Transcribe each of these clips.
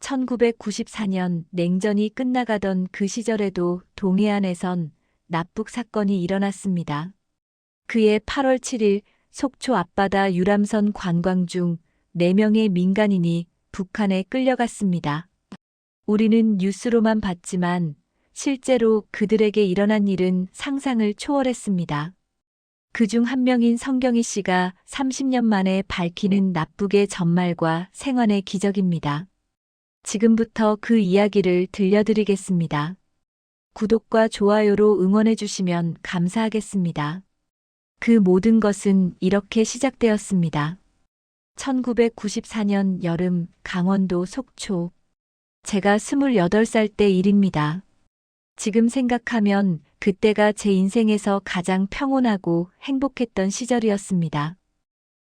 1994년 냉전이 끝나가던 그 시절에도 동해안에선 납북 사건이 일어났습니다. 그해 8월 7일 속초 앞바다 유람선 관광 중 4명의 민간인이 북한에 끌려갔습니다. 우리는 뉴스로만 봤지만 실제로 그들에게 일어난 일은 상상을 초월했습니다. 그중 한 명인 성경희 씨가 30년 만에 밝히는 납북의 전말과 생환의 기적입니다. 지금부터 그 이야기를 들려드리겠습니다. 구독과 좋아요로 응원해 주시면 감사하겠습니다. 그 모든 것은 이렇게 시작되었습니다. 1994년 여름 강원도 속초. 제가 28살 때 일입니다. 지금 생각하면 그때가 제 인생에서 가장 평온하고 행복했던 시절이었습니다.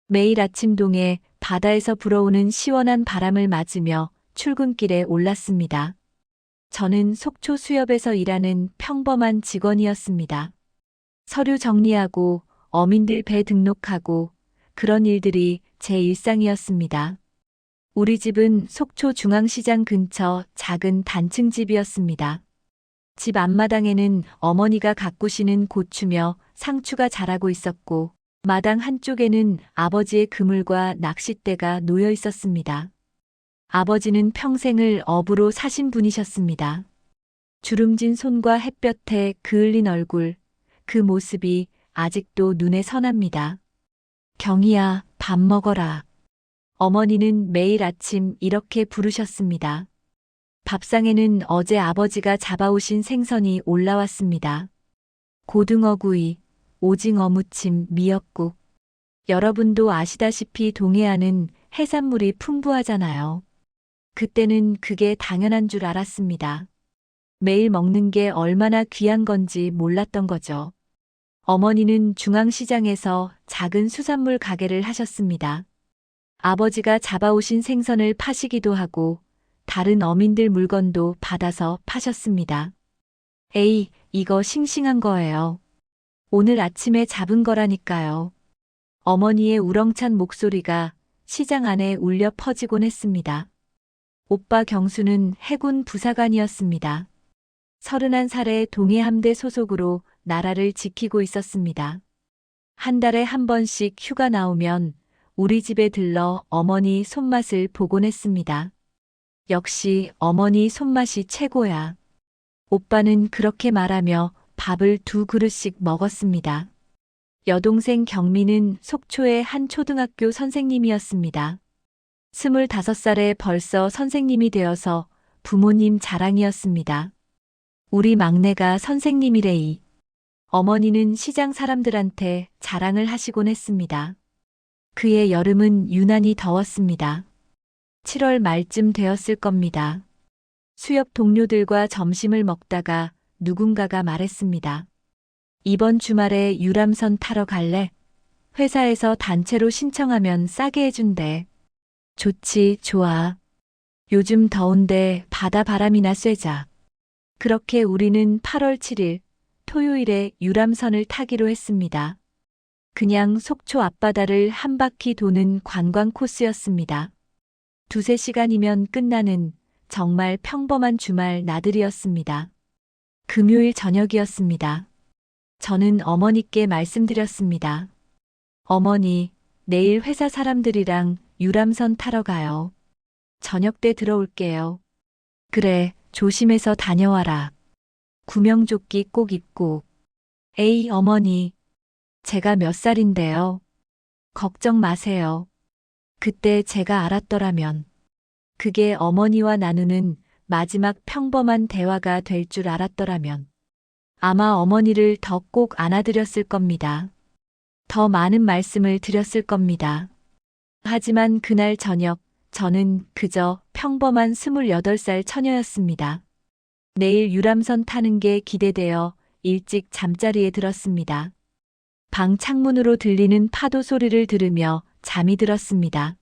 매일 아침 동해 바다에서 불어오는 시원한 바람을 맞으며 출근길에 올랐습니다. 저는 속초 수협에서 일하는 평범한 직원이었습니다. 서류 정리하고 어민들 배 등록하고 그런 일들이 제 일상이었습니다. 우리 집은 속초 중앙시장 근처 작은 단층 집이었습니다. 집 앞마당에는 어머니가 가꾸시는 고추며 상추가 자라고 있었고 마당 한쪽에는 아버지의 그물과 낚싯대가 놓여 있었습니다. 아버지는 평생을 어부로 사신 분이셨습니다. 주름진 손과 햇볕에 그을린 얼굴, 그 모습이 아직도 눈에 선합니다. 경희야, 밥 먹어라. 어머니는 매일 아침 이렇게 부르셨습니다. 밥상에는 어제 아버지가 잡아오신 생선이 올라왔습니다. 고등어구이, 오징어 무침, 미역국. 여러분도 아시다시피 동해안은 해산물이 풍부하잖아요. 그때는 그게 당연한 줄 알았습니다. 매일 먹는 게 얼마나 귀한 건지 몰랐던 거죠. 어머니는 중앙시장에서 작은 수산물 가게를 하셨습니다. 아버지가 잡아오신 생선을 파시기도 하고 다른 어민들 물건도 받아서 파셨습니다. 에이, 이거 싱싱한 거예요. 오늘 아침에 잡은 거라니까요. 어머니의 우렁찬 목소리가 시장 안에 울려 퍼지곤 했습니다. 오빠 경수는 해군 부사관이었습니다. 31살의 동해함대 소속으로 나라를 지키고 있었습니다. 한 달에 한 번씩 휴가 나오면 우리 집에 들러 어머니 손맛을 보곤 했습니다. 역시 어머니 손맛이 최고야. 오빠는 그렇게 말하며 밥을 2그릇씩 먹었습니다. 여동생 경미는 속초의 한 초등학교 선생님이었습니다. 25살에 벌써 선생님이 되어서 부모님 자랑이었습니다. 우리 막내가 선생님이래이. 어머니는 시장 사람들한테 자랑을 하시곤 했습니다. 그해 여름은 유난히 더웠습니다. 7월 말쯤 되었을 겁니다. 수협 동료들과 점심을 먹다가 누군가가 말했습니다. 이번 주말에 유람선 타러 갈래? 회사에서 단체로 신청하면 싸게 해준대. 좋지, 좋아. 요즘 더운데 바다 바람이나 쐬자. 그렇게 우리는 8월 7일 토요일에 유람선을 타기로 했습니다. 그냥 속초 앞바다를 한 바퀴 도는 관광 코스였습니다. 2~3시간이면 끝나는 정말 평범한 주말 나들이였습니다. 금요일 저녁이었습니다. 저는 어머니께 말씀드렸습니다. 어머니, 내일 회사 사람들이랑 유람선 타러 가요. 저녁 때 들어올게요. 그래, 조심해서 다녀와라. 구명조끼 꼭 입고. 에이, 어머니. 제가 몇 살인데요. 걱정 마세요. 그때 제가 알았더라면. 그게 어머니와 나누는 마지막 평범한 대화가 될 줄 알았더라면. 아마 어머니를 더 꼭 안아드렸을 겁니다. 더 많은 말씀을 드렸을 겁니다. 하지만 그날 저녁, 저는 그저 평범한 28살 처녀였습니다. 내일 유람선 타는 게 기대되어 일찍 잠자리에 들었습니다. 방 창문으로 들리는 파도 소리를 들으며 잠이 들었습니다.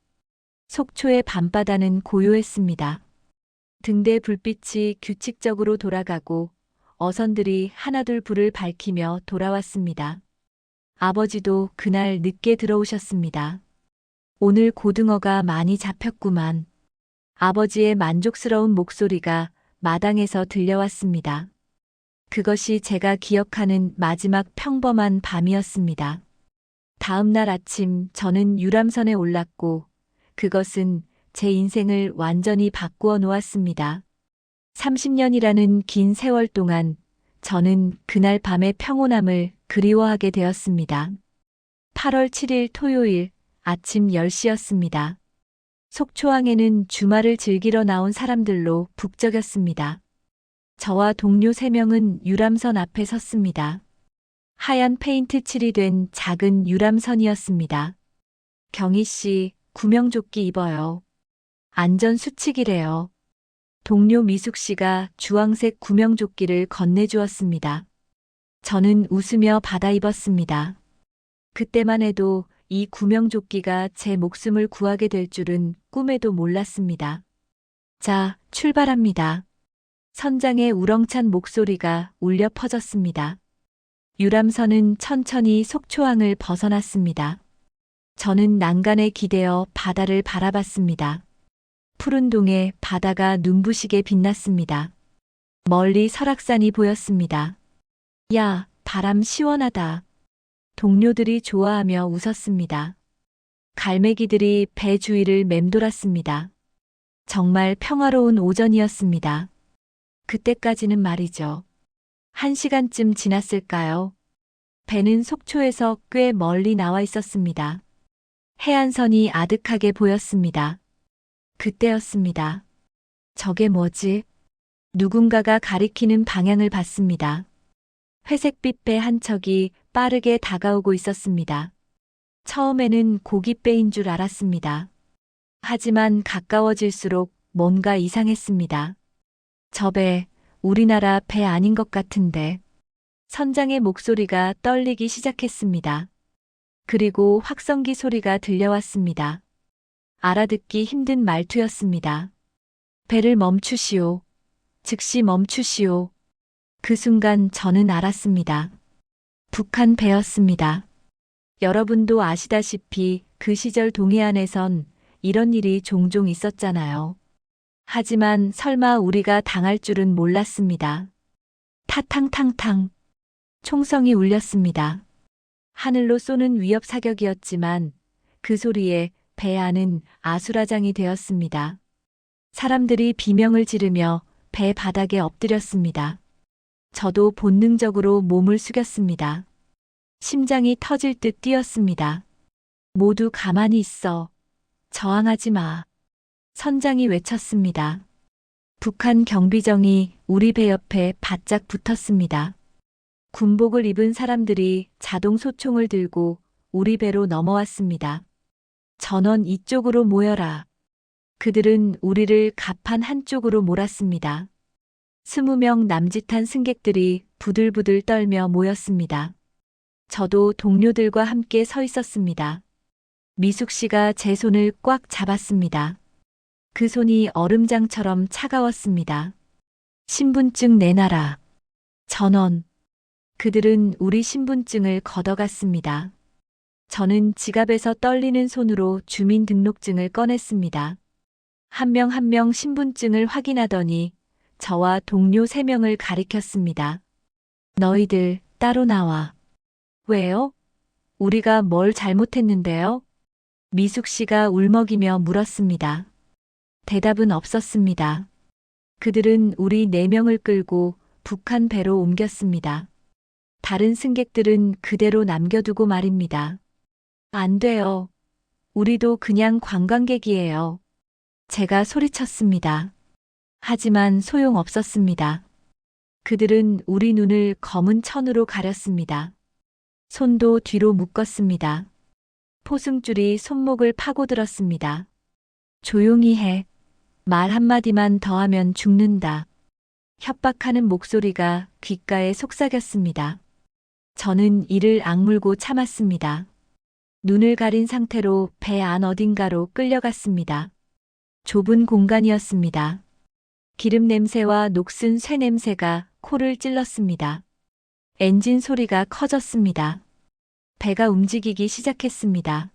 속초의 밤바다는 고요했습니다. 등대 불빛이 규칙적으로 돌아가고 어선들이 하나둘 불을 밝히며 돌아왔습니다. 아버지도 그날 늦게 들어오셨습니다. 오늘 고등어가 많이 잡혔구만. 아버지의 만족스러운 목소리가 마당에서 들려왔습니다. 그것이 제가 기억하는 마지막 평범한 밤이었습니다. 다음 날 아침 저는 유람선에 올랐고 그것은 제 인생을 완전히 바꾸어 놓았습니다. 30년이라는 긴 세월 동안 저는 그날 밤의 평온함을 그리워하게 되었습니다. 8월 7일 토요일 아침 10시였습니다. 속초항에는 주말을 즐기러 나온 사람들로 북적였습니다. 저와 동료 3명은 유람선 앞에 섰습니다. 하얀 페인트 칠이 된 작은 유람선이었습니다. 경희 씨, 구명조끼 입어요. 안전수칙이래요. 동료 미숙 씨가 주황색 구명조끼를 건네주었습니다. 저는 웃으며 받아 입었습니다. 그때만 해도 이 구명조끼가 제 목숨을 구하게 될 줄은 꿈에도 몰랐습니다. 자, 출발합니다. 선장의 우렁찬 목소리가 울려 퍼졌습니다. 유람선은 천천히 속초항을 벗어났습니다. 저는 난간에 기대어 바다를 바라봤습니다. 푸른 동에 바다가 눈부시게 빛났습니다. 멀리 설악산이 보였습니다. 야, 바람 시원하다. 동료들이 좋아하며 웃었습니다. 갈매기들이 배 주위를 맴돌았습니다. 정말 평화로운 오전이었습니다. 그때까지는 말이죠. 1시간쯤 지났을까요? 배는 속초에서 꽤 멀리 나와 있었습니다. 해안선이 아득하게 보였습니다. 그때였습니다. 저게 뭐지? 누군가가 가리키는 방향을 봤습니다. 회색빛 배 한 척이 빠르게 다가오고 있었습니다. 처음에는 고깃배인 줄 알았습니다. 하지만 가까워질수록 뭔가 이상했습니다. 저 배, 우리나라 배 아닌 것 같은데. 선장의 목소리가 떨리기 시작했습니다. 그리고 확성기 소리가 들려왔습니다. 알아듣기 힘든 말투였습니다. 배를 멈추시오. 즉시 멈추시오. 그 순간 저는 알았습니다. 북한 배였습니다. 여러분도 아시다시피 그 시절 동해안에선 이런 일이 종종 있었잖아요. 하지만 설마 우리가 당할 줄은 몰랐습니다. 타탕탕탕. 총성이 울렸습니다. 하늘로 쏘는 위협 사격이었지만 그 소리에 배 안은 아수라장이 되었습니다. 사람들이 비명을 지르며 배 바닥에 엎드렸습니다. 저도 본능적으로 몸을 숙였습니다. 심장이 터질 듯 뛰었습니다. 모두 가만히 있어. 저항하지 마. 선장이 외쳤습니다. 북한 경비정이 우리 배 옆에 바짝 붙었습니다. 군복을 입은 사람들이 자동 소총을 들고 우리 배로 넘어왔습니다. 전원 이쪽으로 모여라. 그들은 우리를 갑판 한쪽으로 몰았습니다. 20명 남짓한 승객들이 부들부들 떨며 모였습니다. 저도 동료들과 함께 서 있었습니다. 미숙 씨가 제 손을 꽉 잡았습니다. 그 손이 얼음장처럼 차가웠습니다. 신분증 내놔라. 전원. 그들은 우리 신분증을 걷어갔습니다. 저는 지갑에서 떨리는 손으로 주민등록증을 꺼냈습니다. 한 명 한 명 신분증을 확인하더니 저와 동료 3명을 가리켰습니다. 너희들 따로 나와. 왜요? 우리가 뭘 잘못했는데요? 미숙 씨가 울먹이며 물었습니다. 대답은 없었습니다. 그들은 우리 4명을 끌고 북한 배로 옮겼습니다. 다른 승객들은 그대로 남겨두고 말입니다. 안 돼요. 우리도 그냥 관광객이에요. 제가 소리쳤습니다. 하지만 소용없었습니다. 그들은 우리 눈을 검은 천으로 가렸습니다. 손도 뒤로 묶었습니다. 포승줄이 손목을 파고들었습니다. 조용히 해. 말 한마디만 더 하면 죽는다. 협박하는 목소리가 귓가에 속삭였습니다. 저는 이를 악물고 참았습니다. 눈을 가린 상태로 배 안 어딘가로 끌려갔습니다. 좁은 공간이었습니다. 기름 냄새와 녹슨 쇠 냄새가 코를 찔렀습니다. 엔진 소리가 커졌습니다. 배가 움직이기 시작했습니다.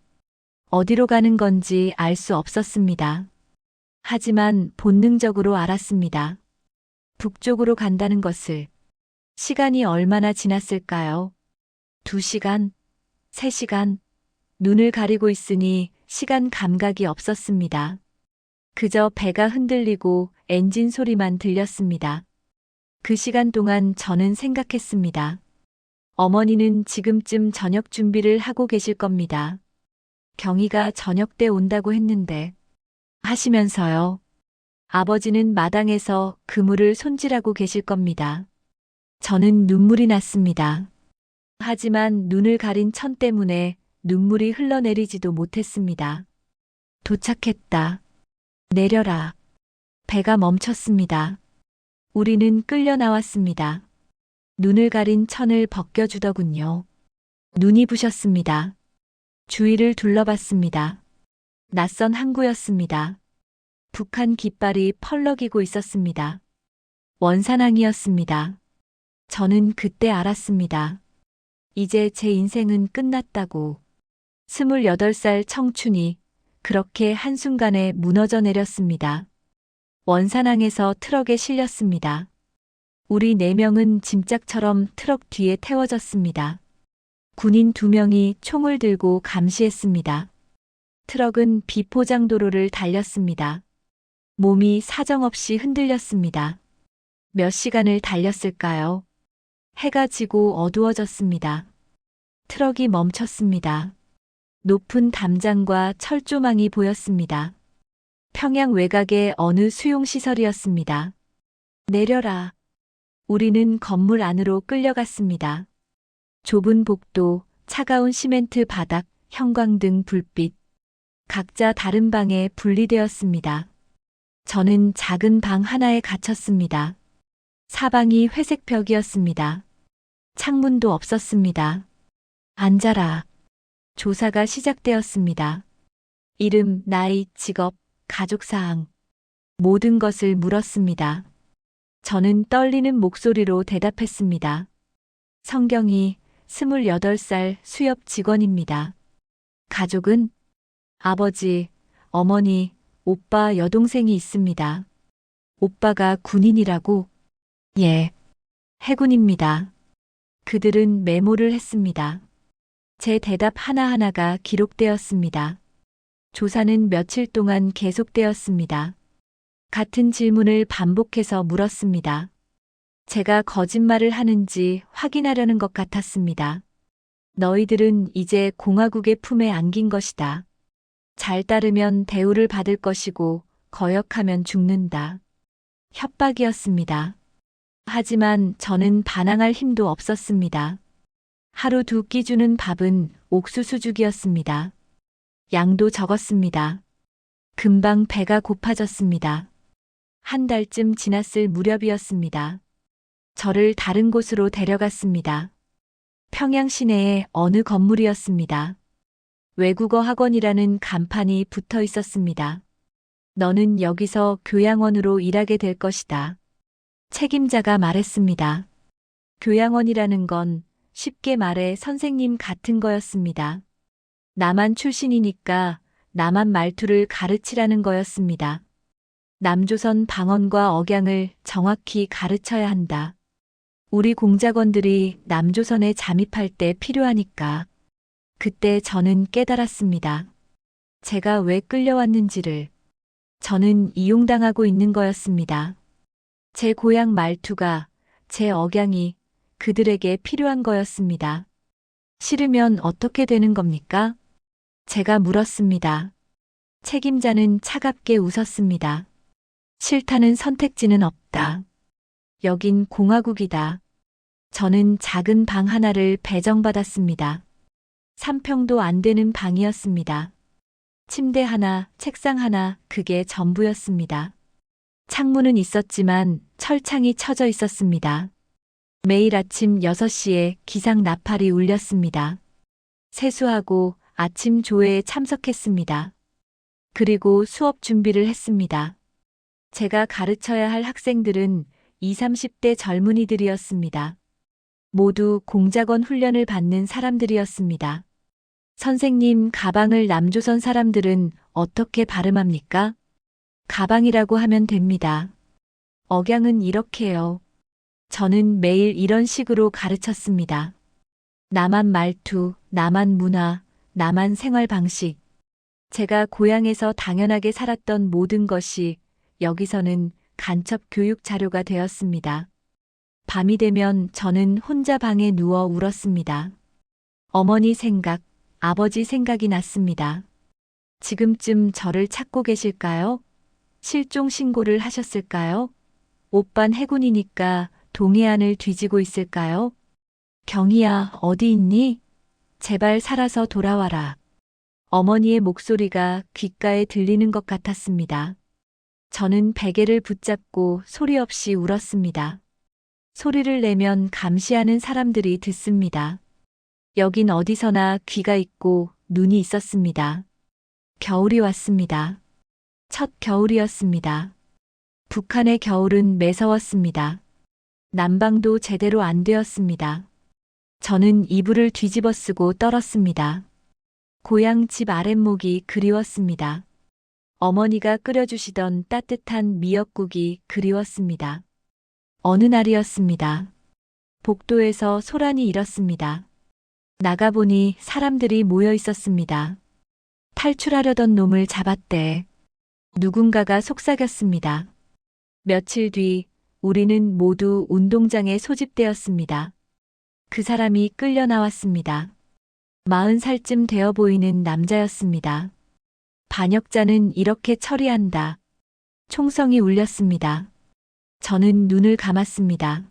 어디로 가는 건지 알 수 없었습니다. 하지만 본능적으로 알았습니다. 북쪽으로 간다는 것을. 시간이 얼마나 지났을까요? 2시간, 3시간, 눈을 가리고 있으니 시간 감각이 없었습니다. 그저 배가 흔들리고 엔진 소리만 들렸습니다. 그 시간 동안 저는 생각했습니다. 어머니는 지금쯤 저녁 준비를 하고 계실 겁니다. 경희가 저녁 때 온다고 했는데 하시면서요. 아버지는 마당에서 그물을 손질하고 계실 겁니다. 저는 눈물이 났습니다. 하지만 눈을 가린 천 때문에 눈물이 흘러내리지도 못했습니다. 도착했다. 내려라. 배가 멈췄습니다. 우리는 끌려 나왔습니다. 눈을 가린 천을 벗겨주더군요. 눈이 부셨습니다. 주위를 둘러봤습니다. 낯선 항구였습니다. 북한 깃발이 펄럭이고 있었습니다. 원산항이었습니다. 저는 그때 알았습니다. 이제 제 인생은 끝났다고. 28살 청춘이 그렇게 한순간에 무너져 내렸습니다. 원산항에서 트럭에 실렸습니다. 우리 4명은 짐짝처럼 트럭 뒤에 태워졌습니다. 군인 2명이 총을 들고 감시했습니다. 트럭은 비포장도로를 달렸습니다. 몸이 사정없이 흔들렸습니다. 몇 시간을 달렸을까요? 해가 지고 어두워졌습니다. 트럭이 멈췄습니다. 높은 담장과 철조망이 보였습니다. 평양 외곽의 어느 수용시설이었습니다. 내려라. 우리는 건물 안으로 끌려갔습니다. 좁은 복도, 차가운 시멘트 바닥, 형광등 불빛. 각자 다른 방에 분리되었습니다. 저는 작은 방 하나에 갇혔습니다. 사방이 회색 벽이었습니다. 창문도 없었습니다. 앉아라. 조사가 시작되었습니다. 이름, 나이, 직업, 가족사항. 모든 것을 물었습니다. 저는 떨리는 목소리로 대답했습니다. 성경이 28살 수협 직원입니다. 가족은 아버지, 어머니, 오빠, 여동생이 있습니다. 오빠가 군인이라고? 예. 해군입니다. 그들은 메모를 했습니다. 제 대답 하나하나가 기록되었습니다. 조사는 며칠 동안 계속되었습니다. 같은 질문을 반복해서 물었습니다. 제가 거짓말을 하는지 확인하려는 것 같았습니다. 너희들은 이제 공화국의 품에 안긴 것이다. 잘 따르면 대우를 받을 것이고 거역하면 죽는다. 협박이었습니다. 하지만 저는 반항할 힘도 없었습니다. 하루 2끼 주는 밥은 옥수수죽이었습니다. 양도 적었습니다. 금방 배가 고파졌습니다. 한 달쯤 지났을 무렵이었습니다. 저를 다른 곳으로 데려갔습니다. 평양 시내의 어느 건물이었습니다. 외국어 학원이라는 간판이 붙어 있었습니다. 너는 여기서 교양원으로 일하게 될 것이다. 책임자가 말했습니다. 교양원이라는 건 쉽게 말해 선생님 같은 거였습니다. 남한 출신이니까 남한 말투를 가르치라는 거였습니다. 남조선 방언과 억양을 정확히 가르쳐야 한다. 우리 공작원들이 남조선에 잠입할 때 필요하니까. 그때 저는 깨달았습니다. 제가 왜 끌려왔는지를. 저는 이용당하고 있는 거였습니다. 제 고향 말투가, 제 억양이 그들에게 필요한 거였습니다. 싫으면 어떻게 되는 겁니까? 제가 물었습니다. 책임자는 차갑게 웃었습니다. 싫다는 선택지는 없다. 여긴 공화국이다. 저는 작은 방 하나를 배정받았습니다. 3평도 안 되는 방이었습니다. 침대 하나, 책상 하나, 그게 전부였습니다. 창문은 있었지만 철창이 쳐져 있었습니다. 매일 아침 6시에 기상 나팔이 울렸습니다. 세수하고 아침 조회에 참석했습니다. 그리고 수업 준비를 했습니다. 제가 가르쳐야 할 학생들은 20, 30대 젊은이들이었습니다. 모두 공작원 훈련을 받는 사람들이었습니다. 선생님, 가방을 남조선 사람들은 어떻게 발음합니까? 가방이라고 하면 됩니다. 억양은 이렇게요. 저는 매일 이런 식으로 가르쳤습니다. 나만 말투, 나만 문화, 나만 생활 방식. 제가 고향에서 당연하게 살았던 모든 것이 여기서는 간첩 교육 자료가 되었습니다. 밤이 되면 저는 혼자 방에 누워 울었습니다. 어머니 생각, 아버지 생각이 났습니다. 지금쯤 저를 찾고 계실까요? 실종 신고를 하셨을까요? 오빤 해군이니까 동해안을 뒤지고 있을까요? 경희야, 어디 있니? 제발 살아서 돌아와라. 어머니의 목소리가 귓가에 들리는 것 같았습니다. 저는 베개를 붙잡고 소리 없이 울었습니다. 소리를 내면 감시하는 사람들이 듣습니다. 여긴 어디서나 귀가 있고 눈이 있었습니다. 겨울이 왔습니다. 첫 겨울이었습니다. 북한의 겨울은 매서웠습니다. 난방도 제대로 안 되었습니다. 저는 이불을 뒤집어 쓰고 떨었습니다. 고향 집 아랫목이 그리웠습니다. 어머니가 끓여주시던 따뜻한 미역국이 그리웠습니다. 어느 날이었습니다. 복도에서 소란이 일었습니다. 나가보니 사람들이 모여 있었습니다. 탈출하려던 놈을 잡았대. 누군가가 속삭였습니다. 며칠 뒤 우리는 모두 운동장에 소집되었습니다. 그 사람이 끌려 나왔습니다. 40살쯤 되어 보이는 남자였습니다. 반역자는 이렇게 처리한다. 총성이 울렸습니다. 저는 눈을 감았습니다.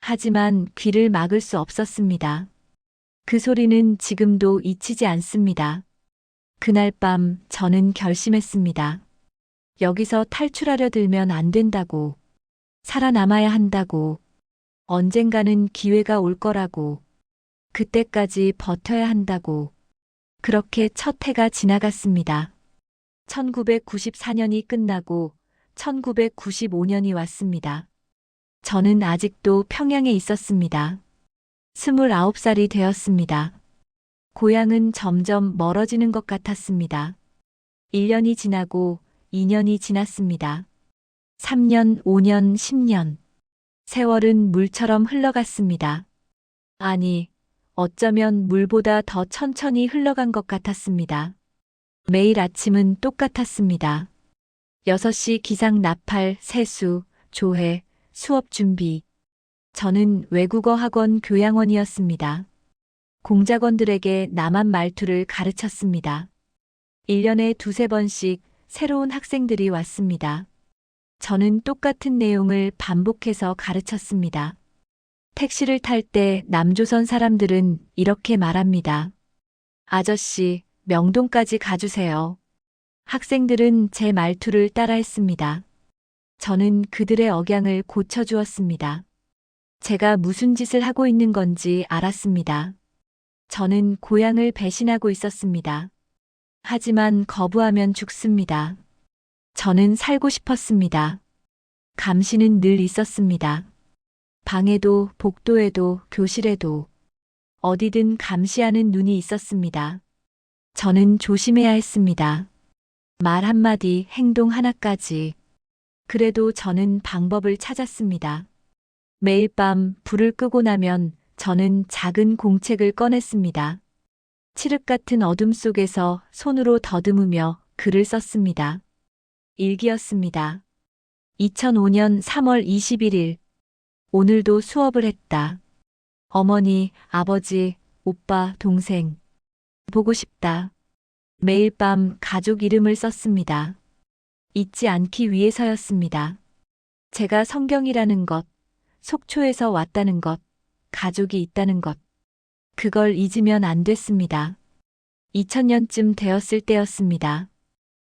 하지만 귀를 막을 수 없었습니다. 그 소리는 지금도 잊히지 않습니다. 그날 밤 저는 결심했습니다. 여기서 탈출하려 들면 안 된다고. 살아남아야 한다고. 언젠가는 기회가 올 거라고. 그때까지 버텨야 한다고. 그렇게 첫 해가 지나갔습니다. 1994년이 끝나고 1995년이 왔습니다. 저는 아직도 평양에 있었습니다. 29살이 되었습니다. 고향은 점점 멀어지는 것 같았습니다. 1년이 지나고 2년이 지났습니다. 3년, 5년, 10년. 세월은 물처럼 흘러갔습니다. 아니, 어쩌면 물보다 더 천천히 흘러간 것 같았습니다. 매일 아침은 똑같았습니다. 6시 기상 나팔, 세수, 조회, 수업 준비. 저는 외국어 학원 교양원이었습니다. 공작원들에게 남한 말투를 가르쳤습니다. 1년에 2~3번씩 새로운 학생들이 왔습니다. 저는 똑같은 내용을 반복해서 가르쳤습니다. 택시를 탈 때 남조선 사람들은 이렇게 말합니다. 아저씨, 명동까지 가주세요. 학생들은 제 말투를 따라했습니다. 저는 그들의 억양을 고쳐주었습니다. 제가 무슨 짓을 하고 있는 건지 알았습니다. 저는 고향을 배신하고 있었습니다. 하지만 거부하면 죽습니다. 저는 살고 싶었습니다. 감시는 늘 있었습니다. 방에도, 복도에도, 교실에도, 어디든 감시하는 눈이 있었습니다. 저는 조심해야 했습니다. 말 한마디, 행동 하나까지. 그래도 저는 방법을 찾았습니다. 매일 밤 불을 끄고 나면 저는 작은 공책을 꺼냈습니다. 칠흑 같은 어둠 속에서 손으로 더듬으며 글을 썼습니다. 일기였습니다. 2005년 3월 21일. 오늘도 수업을 했다. 어머니, 아버지, 오빠, 동생. 보고 싶다. 매일 밤 가족 이름을 썼습니다. 잊지 않기 위해서였습니다. 제가 성경이라는 것, 속초에서 왔다는 것, 가족이 있다는 것. 그걸 잊으면 안 됐습니다. 2000년쯤 되었을 때였습니다.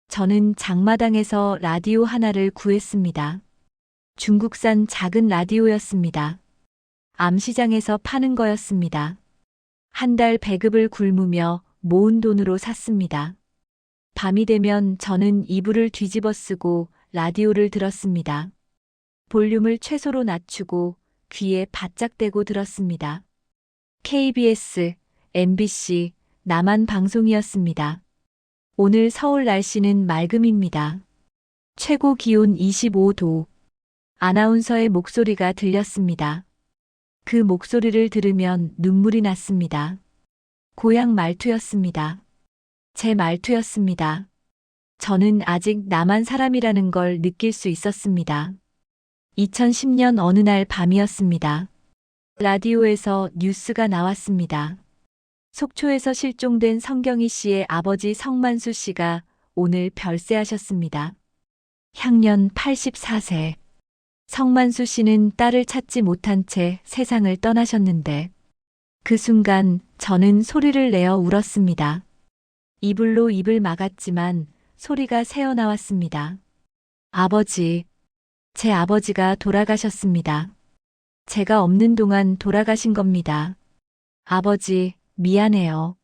저는 장마당에서 라디오 하나를 구했습니다. 중국산 작은 라디오였습니다. 암시장에서 파는 거였습니다. 한 달 배급을 굶으며 모은 돈으로 샀습니다. 밤이 되면 저는 이불을 뒤집어 쓰고 라디오를 들었습니다. 볼륨을 최소로 낮추고 귀에 바짝 대고 들었습니다. KBS, MBC, 남한 방송이었습니다. 오늘 서울 날씨는 맑음입니다. 최고 기온 25도. 아나운서의 목소리가 들렸습니다. 그 목소리를 들으면 눈물이 났습니다. 고향 말투였습니다. 제 말투였습니다. 저는 아직 남한 사람이라는 걸 느낄 수 있었습니다. 2010년 어느 날 밤이었습니다. 라디오에서 뉴스가 나왔습니다. 속초에서 실종된 성경희 씨의 아버지 성만수 씨가 오늘 별세하셨습니다. 향년 84세. 성만수 씨는 딸을 찾지 못한 채 세상을 떠나셨는데 그 순간 저는 소리를 내어 울었습니다. 이불로 입을 막았지만 소리가 새어나왔습니다. 아버지, 제 아버지가 돌아가셨습니다. 제가 없는 동안 돌아가신 겁니다. 아버지, 미안해요.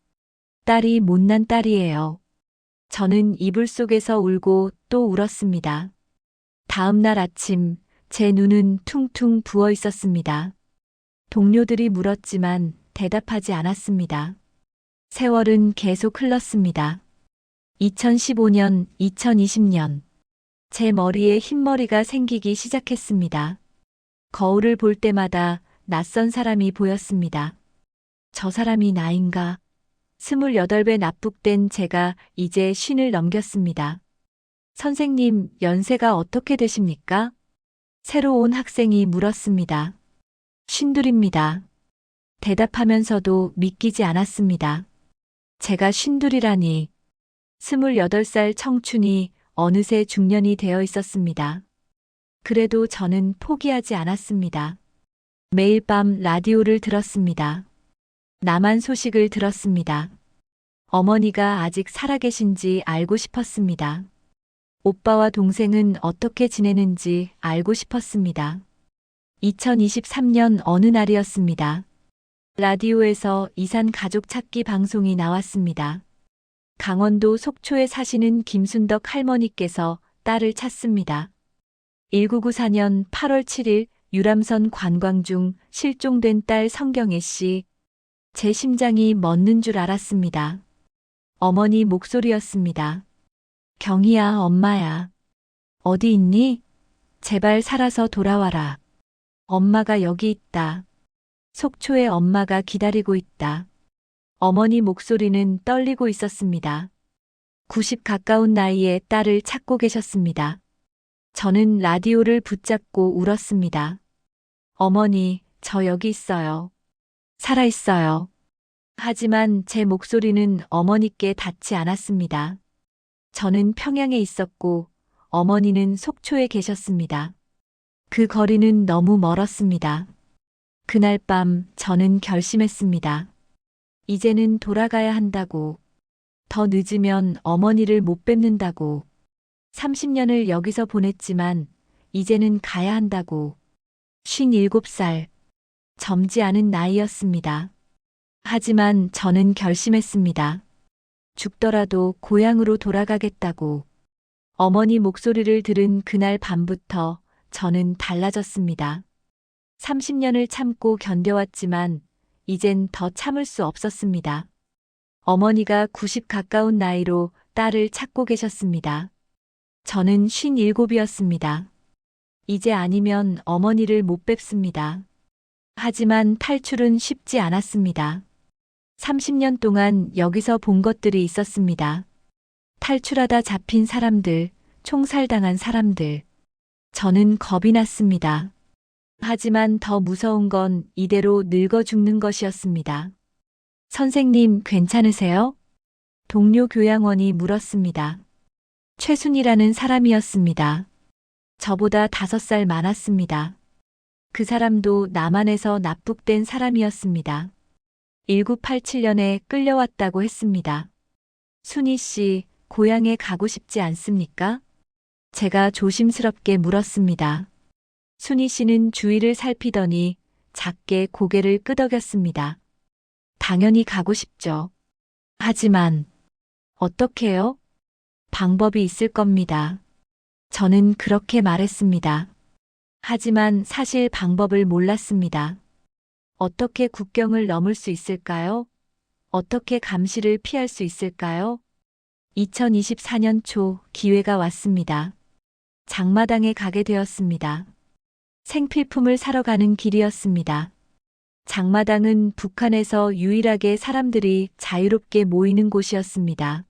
딸이 못난 딸이에요. 저는 이불 속에서 울고 또 울었습니다. 다음 날 아침, 제 눈은 퉁퉁 부어 있었습니다. 동료들이 물었지만 대답하지 않았습니다. 세월은 계속 흘렀습니다. 2015년, 2020년. 제 머리에 흰머리가 생기기 시작했습니다. 거울을 볼 때마다 낯선 사람이 보였습니다. 저 사람이 나인가? 28배 납북된 제가 이제 50을 넘겼습니다. 선생님, 연세가 어떻게 되십니까? 새로 온 학생이 물었습니다. 52입니다. 대답하면서도 믿기지 않았습니다. 제가 52라니. 28살 청춘이 어느새 중년이 되어 있었습니다. 그래도 저는 포기하지 않았습니다. 매일 밤 라디오를 들었습니다. 남한 소식을 들었습니다. 어머니가 아직 살아계신지 알고 싶었습니다. 오빠와 동생은 어떻게 지내는지 알고 싶었습니다. 2023년 어느 날이었습니다. 라디오에서 이산 가족 찾기 방송이 나왔습니다. 강원도 속초에 사시는 김순덕 할머니께서 딸을 찾습니다. 1994년 8월 7일 유람선 관광 중 실종된 딸 성경애 씨. 제 심장이 멎는 줄 알았습니다. 어머니 목소리였습니다. 경희야, 엄마야. 어디 있니? 제발 살아서 돌아와라. 엄마가 여기 있다. 속초에 엄마가 기다리고 있다. 어머니 목소리는 떨리고 있었습니다. 90 가까운 나이에 딸을 찾고 계셨습니다. 저는 라디오를 붙잡고 울었습니다. 어머니, 저 여기 있어요. 살아있어요. 하지만 제 목소리는 어머니께 닿지 않았습니다. 저는 평양에 있었고 어머니는 속초에 계셨습니다. 그 거리는 너무 멀었습니다. 그날 밤 저는 결심했습니다. 이제는 돌아가야 한다고. 더 늦으면 어머니를 못 뵙는다고. 30년을 여기서 보냈지만 이제는 가야 한다고. 57살. 젊지 않은 나이였습니다. 하지만 저는 결심했습니다. 죽더라도 고향으로 돌아가겠다고. 어머니 목소리를 들은 그날 밤부터 저는 달라졌습니다. 30년을 참고 견뎌왔지만 이젠 더 참을 수 없었습니다. 어머니가 90 가까운 나이로 딸을 찾고 계셨습니다. 저는 57이었습니다. 이제 아니면 어머니를 못 뵙습니다. 하지만 탈출은 쉽지 않았습니다. 30년 동안 여기서 본 것들이 있었습니다. 탈출하다 잡힌 사람들, 총살당한 사람들. 저는 겁이 났습니다. 하지만 더 무서운 건 이대로 늙어 죽는 것이었습니다. 선생님, 괜찮으세요? 동료 교양원이 물었습니다. 최순이라는 사람이었습니다. 저보다 5살 많았습니다. 그 사람도 남한에서 납북된 사람이었습니다. 1987년에 끌려왔다고 했습니다. 순희 씨, 고향에 가고 싶지 않습니까? 제가 조심스럽게 물었습니다. 순희 씨는 주위를 살피더니 작게 고개를 끄덕였습니다. 당연히 가고 싶죠. 하지만 어떻게요? 방법이 있을 겁니다. 저는 그렇게 말했습니다. 하지만 사실 방법을 몰랐습니다. 어떻게 국경을 넘을 수 있을까요? 어떻게 감시를 피할 수 있을까요? 2024년 초 기회가 왔습니다. 장마당에 가게 되었습니다. 생필품을 사러 가는 길이었습니다. 장마당은 북한에서 유일하게 사람들이 자유롭게 모이는 곳이었습니다.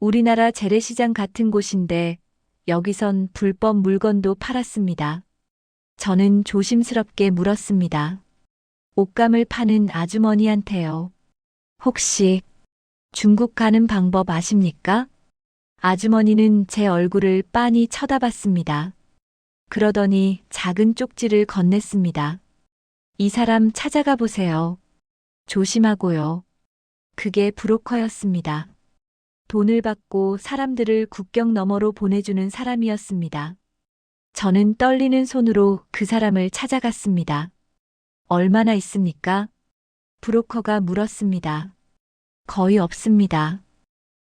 우리나라 재래시장 같은 곳인데 여기선 불법 물건도 팔았습니다. 저는 조심스럽게 물었습니다. 옷감을 파는 아주머니한테요. 혹시 중국 가는 방법 아십니까? 아주머니는 제 얼굴을 빤히 쳐다봤습니다. 그러더니 작은 쪽지를 건넸습니다. 이 사람 찾아가 보세요. 조심하고요. 그게 브로커였습니다. 돈을 받고 사람들을 국경 너머로 보내주는 사람이었습니다. 저는 떨리는 손으로 그 사람을 찾아갔습니다. 얼마나 있습니까? 브로커가 물었습니다. 거의 없습니다.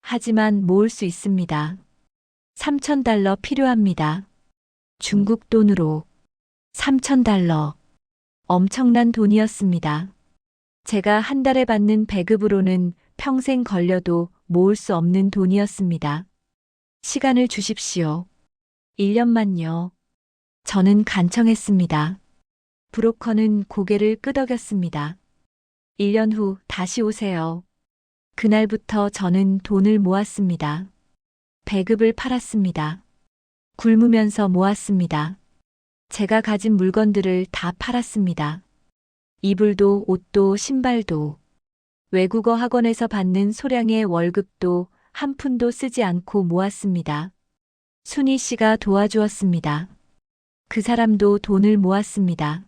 하지만 모을 수 있습니다. 3,000달러 필요합니다. 중국 돈으로 3,000달러. 엄청난 돈이었습니다. 제가 한 달에 받는 배급으로는 평생 걸려도 모을 수 없는 돈이었습니다. 시간을 주십시오. 1년만요. 저는 간청했습니다. 브로커는 고개를 끄덕였습니다. 1년 후 다시 오세요. 그날부터 저는 돈을 모았습니다. 배급을 팔았습니다. 굶으면서 모았습니다. 제가 가진 물건들을 다 팔았습니다. 이불도 옷도 신발도 외국어 학원에서 받는 소량의 월급도 한 푼도 쓰지 않고 모았습니다. 순희 씨가 도와주었습니다. 그 사람도 돈을 모았습니다.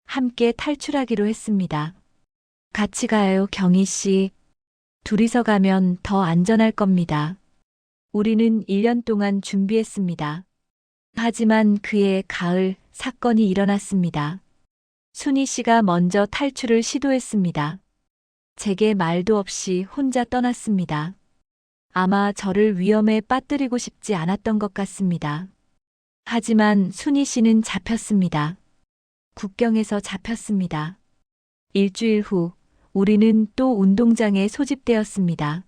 함께 탈출하기로 했습니다. 같이 가요, 경희 씨. 둘이서 가면 더 안전할 겁니다. 우리는 1년 동안 준비했습니다. 하지만 그해 가을 사건이 일어났습니다. 순희 씨가 먼저 탈출을 시도했습니다. 제게 말도 없이 혼자 떠났습니다. 아마 저를 위험에 빠뜨리고 싶지 않았던 것 같습니다. 하지만 순희 씨는 잡혔습니다. 국경에서 잡혔습니다. 일주일 후 우리는 또 운동장에 소집되었습니다.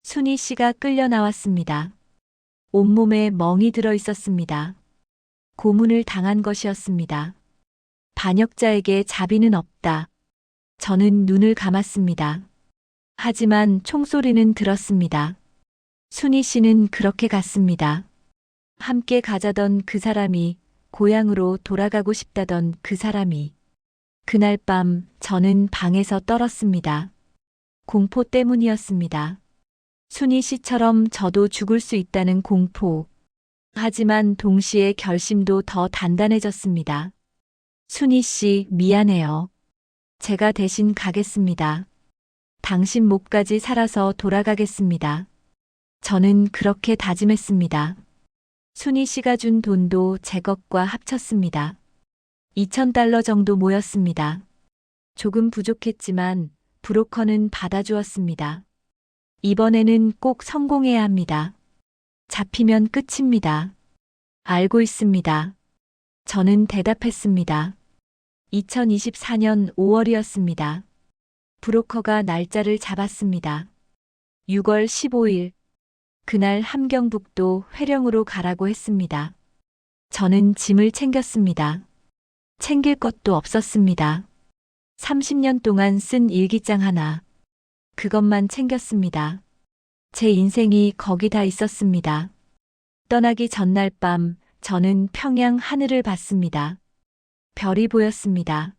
순희 씨가 끌려 나왔습니다. 온몸에 멍이 들어 있었습니다. 고문을 당한 것이었습니다. 반역자에게 자비는 없다. 저는 눈을 감았습니다. 하지만 총소리는 들었습니다. 순희 씨는 그렇게 갔습니다. 함께 가자던 그 사람이, 고향으로 돌아가고 싶다던 그 사람이. 그날 밤 저는 방에서 떨었습니다. 공포 때문이었습니다. 순희 씨처럼 저도 죽을 수 있다는 공포. 하지만 동시에 결심도 더 단단해졌습니다. 순희 씨, 미안해요. 제가 대신 가겠습니다. 당신 목까지 살아서 돌아가겠습니다. 저는 그렇게 다짐했습니다. 순희 씨가 준 돈도 제 것과 합쳤습니다. 2,000달러 정도 모였습니다. 조금 부족했지만 브로커는 받아주었습니다. 이번에는 꼭 성공해야 합니다. 잡히면 끝입니다. 알고 있습니다. 저는 대답했습니다. 2024년 5월이었습니다. 브로커가 날짜를 잡았습니다. 6월 15일. 그날 함경북도 회령으로 가라고 했습니다. 저는 짐을 챙겼습니다. 챙길 것도 없었습니다. 30년 동안 쓴 일기장 하나. 그것만 챙겼습니다. 제 인생이 거기 다 있었습니다. 떠나기 전날 밤 저는 평양 하늘을 봤습니다. 별이 보였습니다.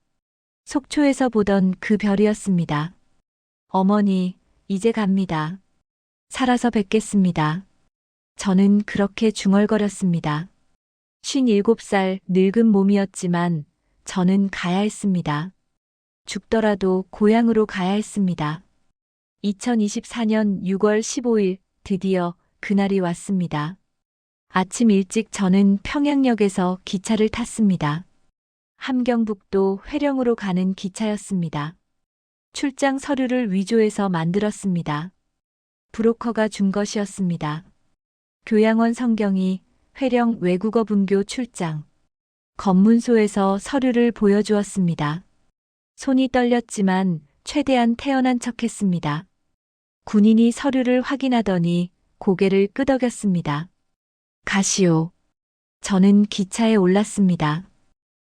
속초에서 보던 그 별이었습니다. 어머니, 이제 갑니다. 살아서 뵙겠습니다. 저는 그렇게 중얼거렸습니다. 57살 늙은 몸이었지만 저는 가야 했습니다. 죽더라도 고향으로 가야 했습니다. 2024년 6월 15일 드디어 그날이 왔습니다. 아침 일찍 저는 평양역에서 기차를 탔습니다. 함경북도 회령으로 가는 기차였습니다. 출장 서류를 위조해서 만들었습니다. 브로커가 준 것이었습니다. 교양원 성경이 회령 외국어 분교 출장. 검문소에서 서류를 보여주었습니다. 손이 떨렸지만 최대한 태연한 척했습니다. 군인이 서류를 확인하더니 고개를 끄덕였습니다. 가시오. 저는 기차에 올랐습니다.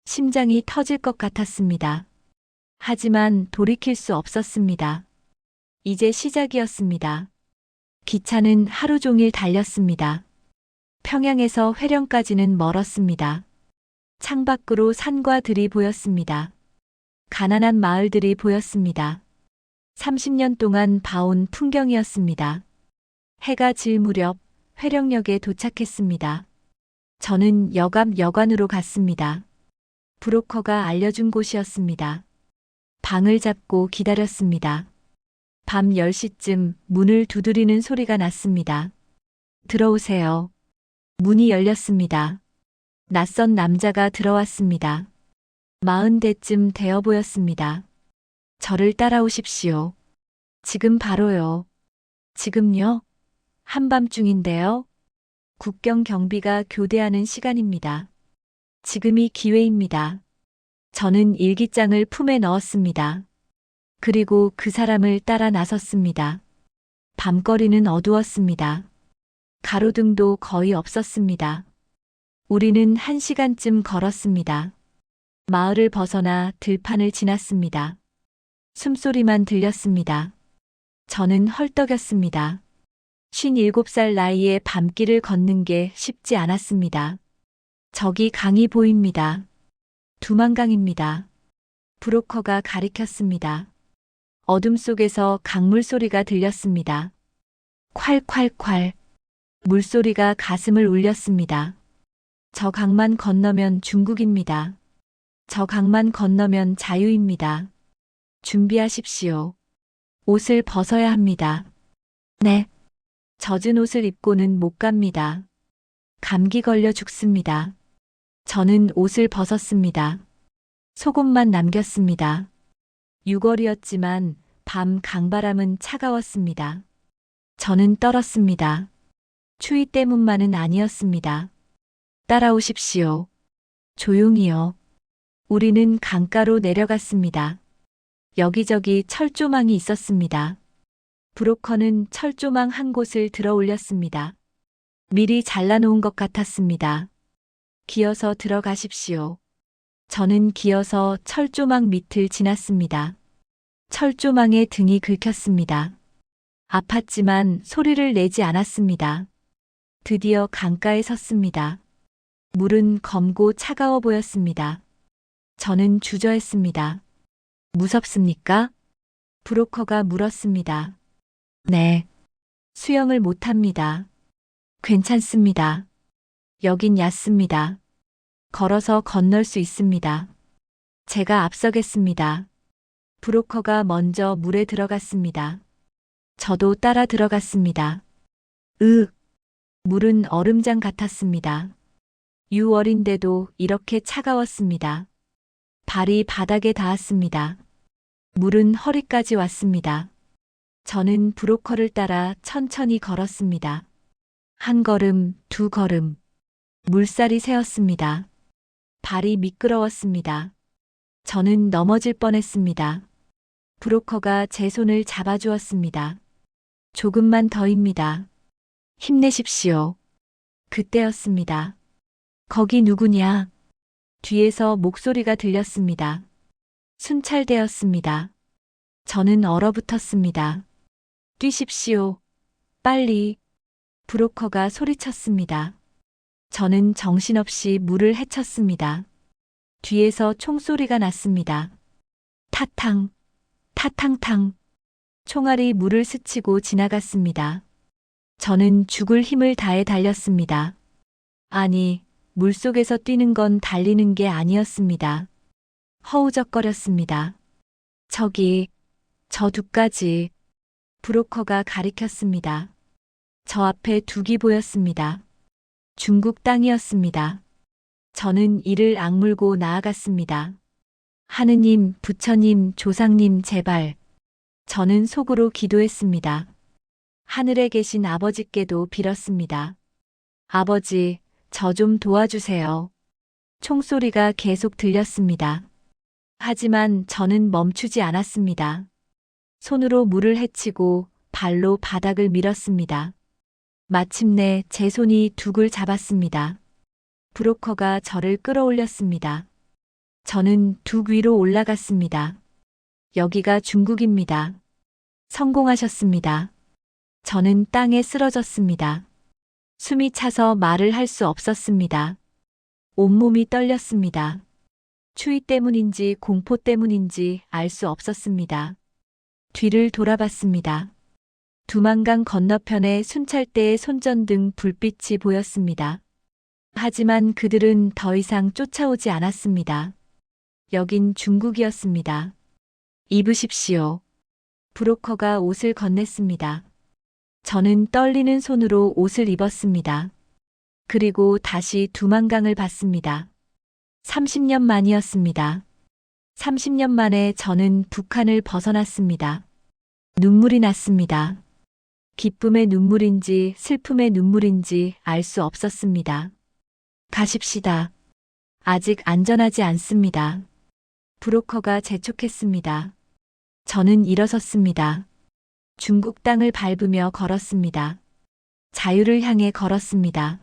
심장이 터질 것 같았습니다. 하지만 돌이킬 수 없었습니다. 이제 시작이었습니다. 기차는 하루 종일 달렸습니다. 평양에서 회령까지는 멀었습니다. 창밖으로 산과 들이 보였습니다. 가난한 마을들이 보였습니다. 30년 동안 봐온 풍경이었습니다. 해가 질 무렵 회령역에 도착했습니다. 저는 여관으로 갔습니다. 브로커가 알려준 곳이었습니다. 방을 잡고 기다렸습니다. 밤 10시쯤 문을 두드리는 소리가 났습니다. 들어오세요. 문이 열렸습니다. 낯선 남자가 들어왔습니다. 40대쯤 되어 보였습니다. 저를 따라오십시오. 지금 바로요. 지금요? 한밤중인데요. 국경 경비가 교대하는 시간입니다. 지금이 기회입니다. 저는 일기장을 품에 넣었습니다. 그리고 그 사람을 따라 나섰습니다. 밤거리는 어두웠습니다. 가로등도 거의 없었습니다. 우리는 1시간쯤 걸었습니다. 마을을 벗어나 들판을 지났습니다. 숨소리만 들렸습니다. 저는 헐떡였습니다. 57살 나이에 밤길을 걷는 게 쉽지 않았습니다. 저기 강이 보입니다. 두만강입니다. 브로커가 가리켰습니다. 어둠 속에서 강물 소리가 들렸습니다. 콸콸콸. 물소리가 가슴을 울렸습니다. 저 강만 건너면 중국입니다. 저 강만 건너면 자유입니다. 준비하십시오. 옷을 벗어야 합니다. 네. 젖은 옷을 입고는 못 갑니다. 감기 걸려 죽습니다. 저는 옷을 벗었습니다. 속옷만 남겼습니다. 6월이었지만 밤 강바람은 차가웠습니다. 저는 떨었습니다. 추위 때문만은 아니었습니다. 따라오십시오. 조용히요. 우리는 강가로 내려갔습니다. 여기저기 철조망이 있었습니다. 브로커는 철조망 한 곳을 들어 올렸습니다. 미리 잘라놓은 것 같았습니다. 기어서 들어가십시오. 저는 기어서 철조망 밑을 지났습니다. 철조망에 등이 긁혔습니다. 아팠지만 소리를 내지 않았습니다. 드디어 강가에 섰습니다. 물은 검고 차가워 보였습니다. 저는 주저했습니다. 무섭습니까? 브로커가 물었습니다. 네. 수영을 못합니다. 괜찮습니다. 여긴 얕습니다. 걸어서 건널 수 있습니다. 제가 앞서겠습니다. 브로커가 먼저 물에 들어갔습니다. 저도 따라 들어갔습니다. 물은 얼음장 같았습니다. 6월인데도 이렇게 차가웠습니다. 발이 바닥에 닿았습니다. 물은 허리까지 왔습니다. 저는 브로커를 따라 천천히 걸었습니다. 한 걸음, 두 걸음. 물살이 새었습니다. 발이 미끄러웠습니다. 저는 넘어질 뻔했습니다. 브로커가 제 손을 잡아주었습니다. 조금만 더입니다. 힘내십시오. 그때였습니다. 거기 누구냐? 뒤에서 목소리가 들렸습니다. 순찰되었습니다. 저는 얼어붙었습니다. 뛰십시오. 빨리. 브로커가 소리쳤습니다. 저는 정신없이 물을 헤쳤습니다. 뒤에서 총소리가 났습니다. 타탕, 타탕탕. 총알이 물을 스치고 지나갔습니다. 저는 죽을 힘을 다해 달렸습니다. 아니, 물속에서 뛰는 건 달리는 게 아니었습니다. 허우적거렸습니다. 저기, 저 두까지. 브로커가 가리켰습니다. 저 앞에 둑이 보였습니다. 중국 땅이었습니다. 저는 이를 악물고 나아갔습니다. 하느님, 부처님, 조상님, 제발. 저는 속으로 기도했습니다. 하늘에 계신 아버지께도 빌었습니다. 아버지, 저 좀 도와주세요. 총소리가 계속 들렸습니다. 하지만 저는 멈추지 않았습니다. 손으로 물을 헤치고 발로 바닥을 밀었습니다. 마침내 제 손이 둑을 잡았습니다. 브로커가 저를 끌어올렸습니다. 저는 둑 위로 올라갔습니다. 여기가 중국입니다. 성공하셨습니다. 저는 땅에 쓰러졌습니다. 숨이 차서 말을 할 수 없었습니다. 온몸이 떨렸습니다. 추위 때문인지 공포 때문인지 알 수 없었습니다. 뒤를 돌아봤습니다. 두만강 건너편에 순찰대의 손전등 불빛이 보였습니다. 하지만 그들은 더 이상 쫓아오지 않았습니다. 여긴 중국이었습니다. 입으십시오. 브로커가 옷을 건넸습니다. 저는 떨리는 손으로 옷을 입었습니다. 그리고 다시 두만강을 봤습니다. 30년 만이었습니다. 30년 만에 저는 북한을 벗어났습니다. 눈물이 났습니다. 기쁨의 눈물인지 슬픔의 눈물인지 알 수 없었습니다. 가십시다. 아직 안전하지 않습니다. 브로커가 재촉했습니다. 저는 일어섰습니다. 중국 땅을 밟으며 걸었습니다. 자유를 향해 걸었습니다.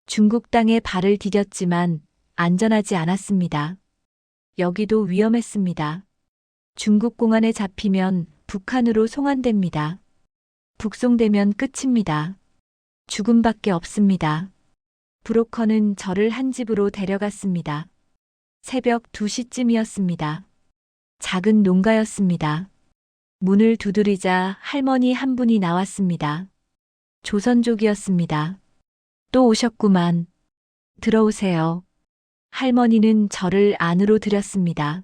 중국 땅에 발을 디뎠지만 안전하지 않았습니다. 여기도 위험했습니다. 중국 공안에 잡히면 북한으로 송환됩니다. 북송되면 끝입니다. 죽음밖에 없습니다. 브로커는 저를 한 집으로 데려갔습니다. 새벽 2시쯤이었습니다. 작은 농가였습니다. 문을 두드리자 할머니 한 분이 나왔습니다. 조선족이었습니다. 또 오셨구만. 들어오세요. 할머니는 저를 안으로 들였습니다.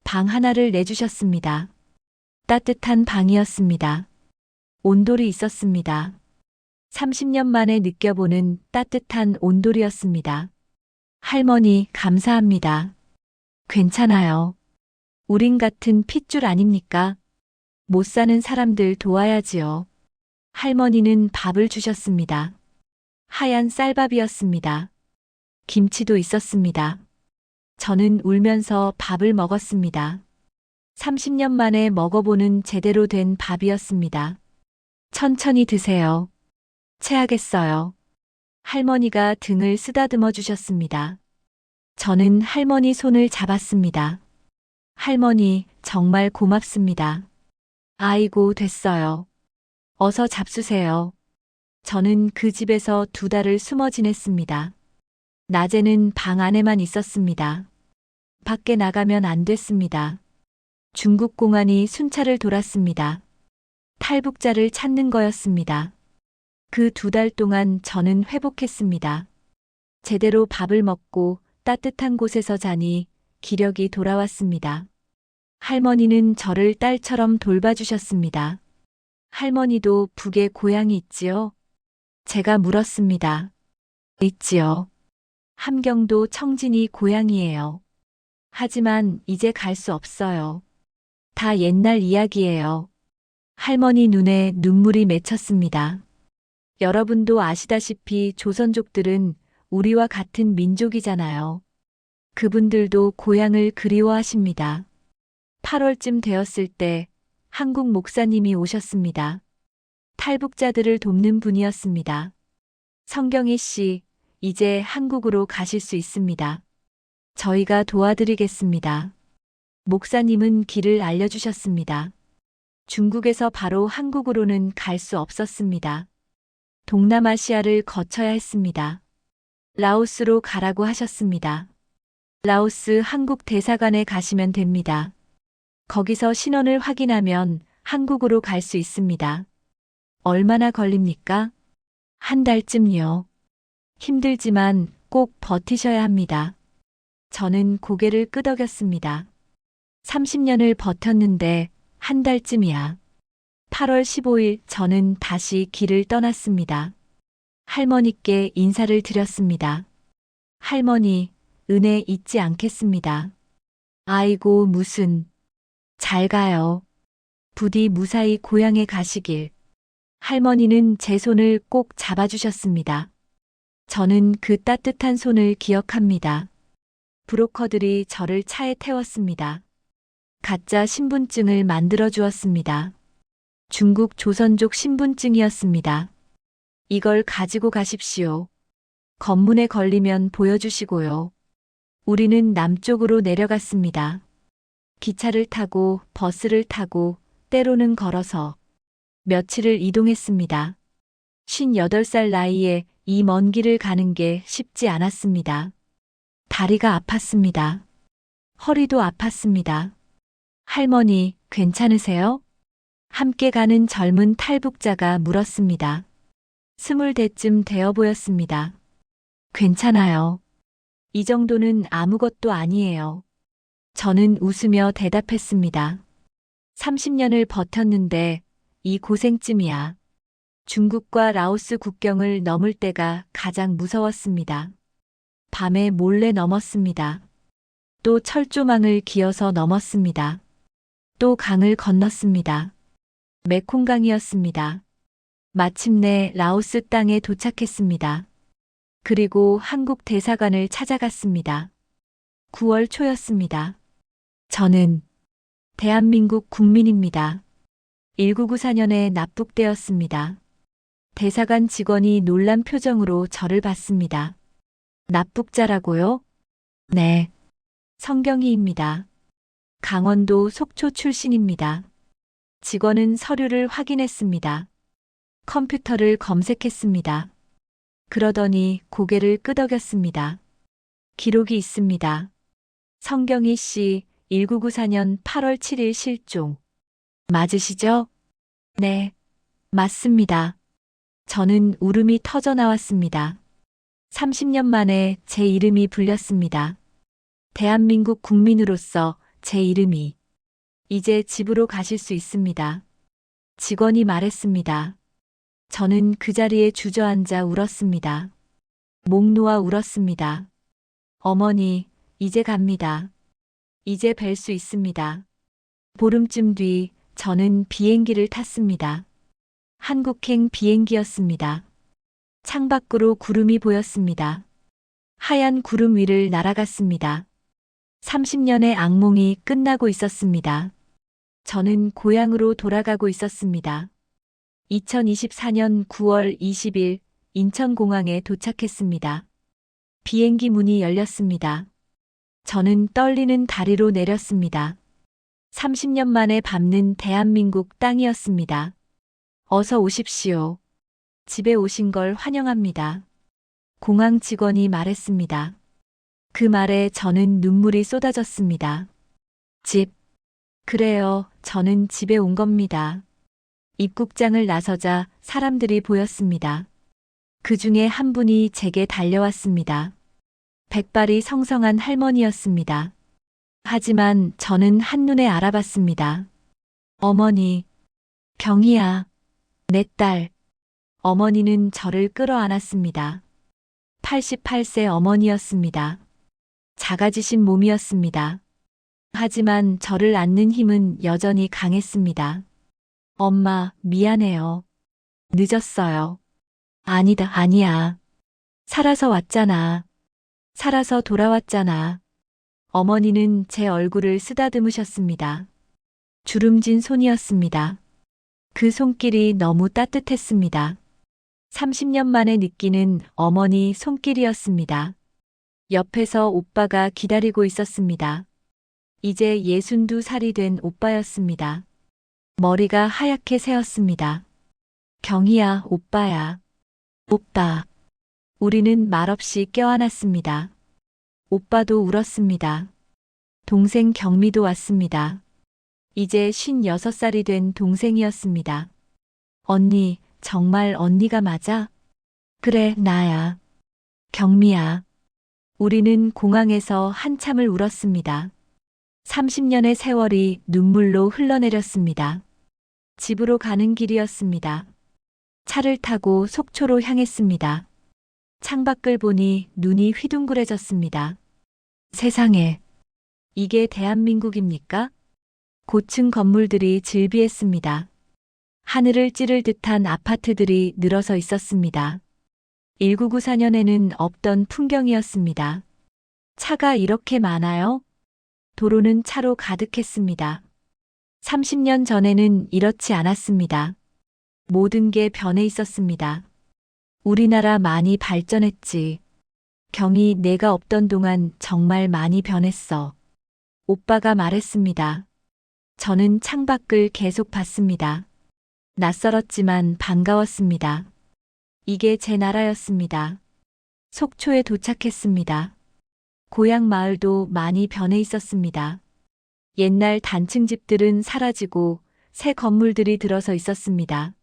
방 하나를 내주셨습니다. 따뜻한 방이었습니다. 온돌이 있었습니다. 30년 만에 느껴보는 따뜻한 온돌이었습니다. 할머니, 감사합니다. 괜찮아요. 우린 같은 핏줄 아닙니까? 못 사는 사람들 도와야지요. 할머니는 밥을 주셨습니다. 하얀 쌀밥이었습니다. 김치도 있었습니다. 저는 울면서 밥을 먹었습니다. 30년 만에 먹어보는 제대로 된 밥이었습니다. 천천히 드세요. 체하겠어요. 할머니가 등을 쓰다듬어 주셨습니다. 저는 할머니 손을 잡았습니다. 할머니, 정말 고맙습니다. 아이고, 됐어요. 어서 잡수세요. 저는 그 집에서 2달을 숨어 지냈습니다. 낮에는 방 안에만 있었습니다. 밖에 나가면 안 됐습니다. 중국 공안이 순찰을 돌았습니다. 탈북자를 찾는 거였습니다. 그 2달 동안 저는 회복했습니다. 제대로 밥을 먹고 따뜻한 곳에서 자니 기력이 돌아왔습니다. 할머니는 저를 딸처럼 돌봐주셨습니다. 할머니도 북에 고향이 있지요? 제가 물었습니다. 있지요. 함경도 청진이 고향이에요. 하지만 이제 갈 수 없어요. 다 옛날 이야기예요. 할머니 눈에 눈물이 맺혔습니다. 여러분도 아시다시피 조선족들은 우리와 같은 민족이잖아요. 그분들도 고향을 그리워하십니다. 8월쯤 되었을 때 한국 목사님이 오셨습니다. 탈북자들을 돕는 분이었습니다. 성경희 씨, 이제 한국으로 가실 수 있습니다. 저희가 도와드리겠습니다. 목사님은 길을 알려주셨습니다. 중국에서 바로 한국으로는 갈 수 없었습니다. 동남아시아를 거쳐야 했습니다. 라오스로 가라고 하셨습니다. 라오스 한국 대사관에 가시면 됩니다. 거기서 신원을 확인하면 한국으로 갈 수 있습니다. 얼마나 걸립니까? 한 달쯤요. 힘들지만 꼭 버티셔야 합니다. 저는 고개를 끄덕였습니다. 30년을 버텼는데 한 달쯤이야. 8월 15일 저는 다시 길을 떠났습니다. 할머니께 인사를 드렸습니다. 할머니, 은혜 잊지 않겠습니다. 아이고 무슨. 잘 가요. 부디 무사히 고향에 가시길. 할머니는 제 손을 꼭 잡아주셨습니다. 저는 그 따뜻한 손을 기억합니다. 브로커들이 저를 차에 태웠습니다. 가짜 신분증을 만들어 주었습니다. 중국 조선족 신분증이었습니다. 이걸 가지고 가십시오. 검문에 걸리면 보여주시고요. 우리는 남쪽으로 내려갔습니다. 기차를 타고 버스를 타고 때로는 걸어서 며칠을 이동했습니다. 58살 나이에 이 먼 길을 가는 게 쉽지 않았습니다. 다리가 아팠습니다. 허리도 아팠습니다. 할머니, 괜찮으세요? 함께 가는 젊은 탈북자가 물었습니다. 20대쯤 되어 보였습니다. 괜찮아요. 이 정도는 아무것도 아니에요. 저는 웃으며 대답했습니다. 30년을 버텼는데 이 고생쯤이야. 중국과 라오스 국경을 넘을 때가 가장 무서웠습니다. 밤에 몰래 넘었습니다. 또 철조망을 기어서 넘었습니다. 또 강을 건넜습니다. 메콩강이었습니다. 마침내 라오스 땅에 도착했습니다. 그리고 한국 대사관을 찾아갔습니다. 9월 초였습니다. 저는 대한민국 국민입니다. 1994년에 납북되었습니다. 대사관 직원이 놀란 표정으로 저를 봤습니다. 납북자라고요? 네. 성경희입니다. 강원도 속초 출신입니다. 직원은 서류를 확인했습니다. 컴퓨터를 검색했습니다. 그러더니 고개를 끄덕였습니다. 기록이 있습니다. 성경희 씨 1994년 8월 7일 실종. 맞으시죠? 네, 맞습니다. 저는 울음이 터져 나왔습니다. 30년 만에 제 이름이 불렸습니다. 대한민국 국민으로서 제 이름이. 이제 집으로 가실 수 있습니다. 직원이 말했습니다. 저는 그 자리에 주저앉아 울었습니다. 목 놓아 울었습니다. 어머니, 이제 갑니다. 이제 뵐 수 있습니다. 보름쯤 뒤 저는 비행기를 탔습니다. 한국행 비행기였습니다. 창밖으로 구름이 보였습니다. 하얀 구름 위를 날아갔습니다. 30년의 악몽이 끝나고 있었습니다. 저는 고향으로 돌아가고 있었습니다. 2024년 9월 20일 인천공항에 도착했습니다. 비행기 문이 열렸습니다. 저는 떨리는 다리로 내렸습니다. 30년 만에 밟는 대한민국 땅이었습니다. 어서 오십시오. 집에 오신 걸 환영합니다. 공항 직원이 말했습니다. 그 말에 저는 눈물이 쏟아졌습니다. 집. 그래요, 저는 집에 온 겁니다. 입국장을 나서자 사람들이 보였습니다. 그 중에 한 분이 제게 달려왔습니다. 백발이 성성한 할머니였습니다. 하지만 저는 한눈에 알아봤습니다. 어머니, 경희야, 내 딸. 어머니는 저를 끌어안았습니다. 88세 어머니였습니다. 작아지신 몸이었습니다. 하지만 저를 안는 힘은 여전히 강했습니다. 엄마, 미안해요. 늦었어요. 아니다, 아니야. 살아서 왔잖아. 살아서 돌아왔잖아. 어머니는 제 얼굴을 쓰다듬으셨습니다. 주름진 손이었습니다. 그 손길이 너무 따뜻했습니다. 30년 만에 느끼는 어머니 손길이었습니다. 옆에서 오빠가 기다리고 있었습니다. 이제 62살이 된 오빠였습니다. 머리가 하얗게 새었습니다. 경희야, 오빠야. 오빠. 우리는 말없이 껴안았습니다. 오빠도 울었습니다. 동생 경미도 왔습니다. 이제 56살이 된 동생이었습니다. 언니, 정말 언니가 맞아? 그래, 나야. 경미야. 우리는 공항에서 한참을 울었습니다. 30년의 세월이 눈물로 흘러내렸습니다. 집으로 가는 길이었습니다. 차를 타고 속초로 향했습니다. 창밖을 보니 눈이 휘둥그레졌습니다. 세상에, 이게 대한민국입니까? 고층 건물들이 즐비했습니다. 하늘을 찌를 듯한 아파트들이 늘어서 있었습니다. 1994년에는 없던 풍경이었습니다. 차가 이렇게 많아요? 도로는 차로 가득했습니다. 30년 전에는 이렇지 않았습니다. 모든 게 변해 있었습니다. 우리나라 많이 발전했지. 경희, 내가 없던 동안 정말 많이 변했어. 오빠가 말했습니다. 저는 창밖을 계속 봤습니다. 낯설었지만 반가웠습니다. 이게 제 나라였습니다. 속초에 도착했습니다. 고향 마을도 많이 변해 있었습니다. 옛날 단층 집들은 사라지고 새 건물들이 들어서 있었습니다.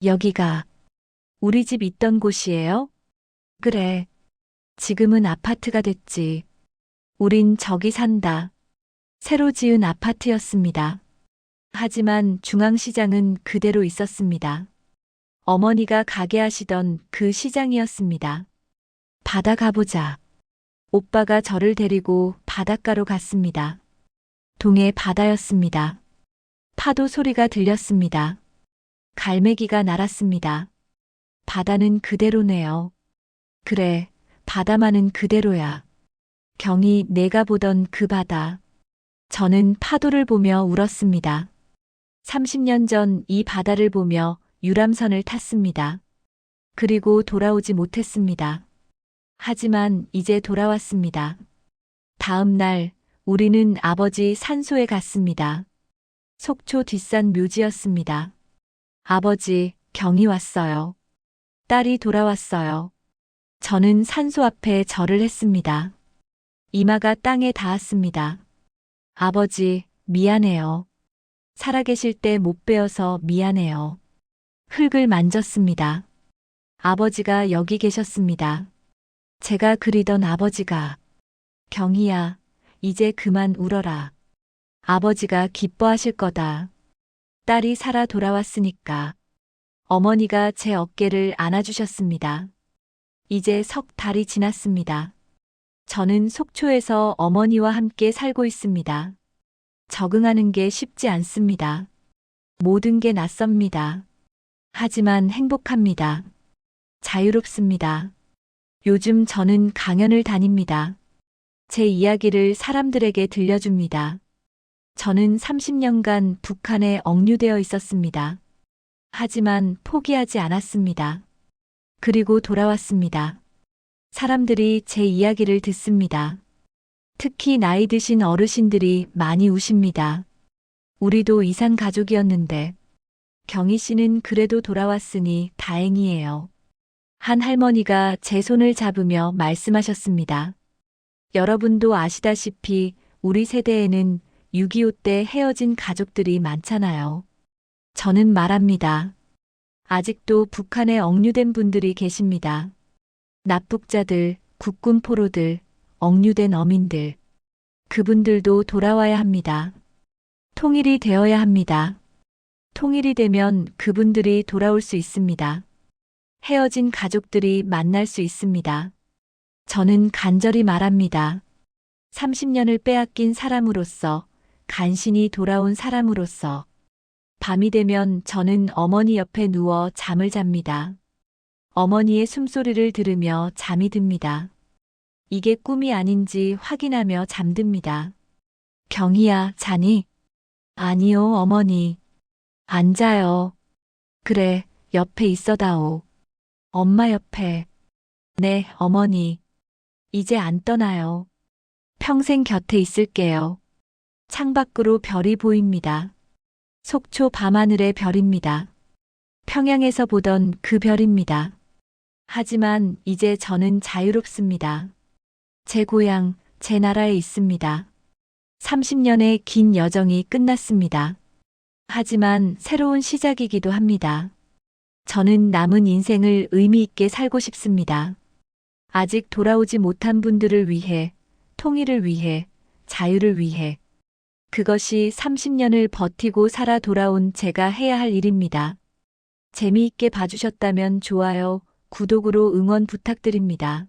여기가 우리 집 있던 곳이에요? 그래. 지금은 아파트가 됐지. 우린 저기 산다. 새로 지은 아파트였습니다. 하지만 중앙시장은 그대로 있었습니다. 어머니가 가게 하시던 그 시장이었습니다. 바다 가보자. 오빠가 저를 데리고 바닷가로 갔습니다. 동해 바다였습니다. 파도 소리가 들렸습니다. 갈매기가 날았습니다. 바다는 그대로네요. 그래, 바다만은 그대로야. 경희, 내가 보던 그 바다. 저는 파도를 보며 울었습니다. 30년 전 이 바다를 보며 유람선을 탔습니다. 그리고 돌아오지 못했습니다. 하지만 이제 돌아왔습니다. 다음 날 우리는 아버지 산소에 갔습니다. 속초 뒷산 묘지였습니다. 아버지, 경희 왔어요. 딸이 돌아왔어요. 저는 산소 앞에 절을 했습니다. 이마가 땅에 닿았습니다. 아버지, 미안해요. 살아계실 때 못 배워서 미안해요. 흙을 만졌습니다. 아버지가 여기 계셨습니다. 제가 그리던 아버지가. 경희야, 이제 그만 울어라. 아버지가 기뻐하실 거다. 딸이 살아 돌아왔으니까. 어머니가 제 어깨를 안아주셨습니다. 이제 석 달이 지났습니다. 저는 속초에서 어머니와 함께 살고 있습니다. 적응하는 게 쉽지 않습니다. 모든 게 낯섭니다. 하지만 행복합니다. 자유롭습니다. 요즘 저는 강연을 다닙니다. 제 이야기를 사람들에게 들려줍니다. 저는 30년간 북한에 억류되어 있었습니다. 하지만 포기하지 않았습니다. 그리고 돌아왔습니다. 사람들이 제 이야기를 듣습니다. 특히 나이 드신 어르신들이 많이 우십니다. 우리도 이산 가족이었는데 경희 씨는 그래도 돌아왔으니 다행이에요. 한 할머니가 제 손을 잡으며 말씀하셨습니다. 여러분도 아시다시피 우리 세대에는 6.25 때 헤어진 가족들이 많잖아요. 저는 말합니다. 아직도 북한에 억류된 분들이 계십니다. 납북자들, 국군 포로들, 억류된 어민들. 그분들도 돌아와야 합니다. 통일이 되어야 합니다. 통일이 되면 그분들이 돌아올 수 있습니다. 헤어진 가족들이 만날 수 있습니다. 저는 간절히 말합니다. 30년을 빼앗긴 사람으로서, 간신히 돌아온 사람으로서. 밤이 되면 저는 어머니 옆에 누워 잠을 잡니다. 어머니의 숨소리를 들으며 잠이 듭니다. 이게 꿈이 아닌지 확인하며 잠듭니다. 경희야, 자니? 아니요, 어머니. 안 자요. 그래, 옆에 있어다오. 엄마 옆에. 네, 어머니. 이제 안 떠나요. 평생 곁에 있을게요. 창밖으로 별이 보입니다. 속초 밤하늘의 별입니다. 평양에서 보던 그 별입니다. 하지만 이제 저는 자유롭습니다. 제 고향, 제 나라에 있습니다. 30년의 긴 여정이 끝났습니다. 하지만 새로운 시작이기도 합니다. 저는 남은 인생을 의미 있게 살고 싶습니다. 아직 돌아오지 못한 분들을 위해, 통일을 위해, 자유를 위해. 그것이 30년을 버티고 살아 돌아온 제가 해야 할 일입니다. 재미있게 봐주셨다면 좋아요, 구독으로 응원 부탁드립니다.